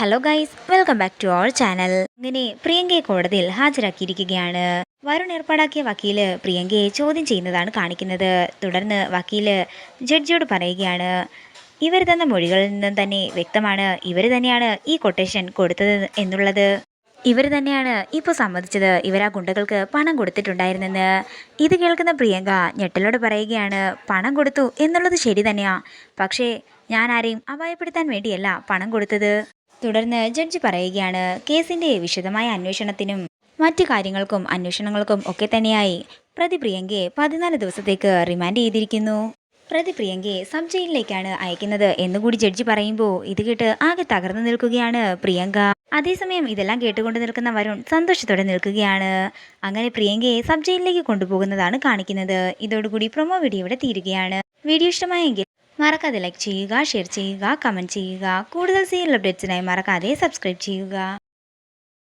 Hello guys, welcome back to our channel. ഇങ്ങനെ പ്രിയങ്കയെ കോടതിയിൽ ഹാജരാക്കിയിരിക്കുകയാണ്. വരുൺ ഏർപ്പാടാക്കിയ വക്കീല് പ്രിയങ്കയെ ചോദ്യം ചെയ്യുന്നതാണ് കാണിക്കുന്നത്. തുടർന്ന് വക്കീല് ജഡ്ജിയോട് പറയുകയാണ്, ഇവർ തന്ന മൊഴികളിൽ നിന്നും തന്നെ വ്യക്തമാണ് ഇവർ തന്നെയാണ് ഈ കൊട്ടേഷൻ കൊടുത്തത് എന്നുള്ളത്. ഇവർ തന്നെയാണ് ഇപ്പോൾ സമ്മതിച്ചത് ഇവർ ആ ഗുണ്ടകൾക്ക് പണം കൊടുത്തിട്ടുണ്ടായിരുന്നെന്ന്. ഇത് കേൾക്കുന്ന പ്രിയങ്ക ഞെട്ടലോട് പറയുകയാണ്, പണം കൊടുത്തു എന്നുള്ളത് ശരി തന്നെയാ, പക്ഷേ ഞാൻ ആരെയും അപായപ്പെടുത്താൻ വേണ്ടിയല്ല പണം കൊടുത്തത്. തുടർന്ന് ജഡ്ജി പറയുകയാണ്, കേസിന്റെ വിശദമായ അന്വേഷണത്തിനും മറ്റു കാര്യങ്ങൾക്കും അന്വേഷണങ്ങൾക്കും ഒക്കെ തന്നെയായി പ്രതി പ്രിയങ്കയെ 14 ദിവസത്തേക്ക് റിമാൻഡ് ചെയ്തിരിക്കുന്നു. പ്രതി പ്രിയങ്കയെ സബ് ജയിലിലേക്കാണ് അയക്കുന്നത് എന്നുകൂടി ജഡ്ജി പറയുമ്പോൾ ഇത് കേട്ട് ആകെ തകർന്നു നിൽക്കുകയാണ് പ്രിയങ്ക. അതേസമയം ഇതെല്ലാം കേട്ടുകൊണ്ട് നിൽക്കുന്ന വരുൺ സന്തോഷത്തോടെ നിൽക്കുകയാണ്. അങ്ങനെ പ്രിയങ്കയെ സബ് ജയിലിലേക്ക് കൊണ്ടുപോകുന്നതാണ് കാണിക്കുന്നത്. ഇതോടുകൂടി പ്രൊമോ വീഡിയോ ഇവിടെ തീരുകയാണ്. വീഡിയോ ഇഷ്ടമായെങ്കിൽ മറക്കാതെ ലൈക്ക് ചെയ്യുക, ഷെയർ ചെയ്യുക, കമൻറ്റ് ചെയ്യുക. കൂടുതൽ സീരിയൽ അപ്ഡേറ്റ്സിനായി മറക്കാതെ സബ്സ്ക്രൈബ് ചെയ്യുക.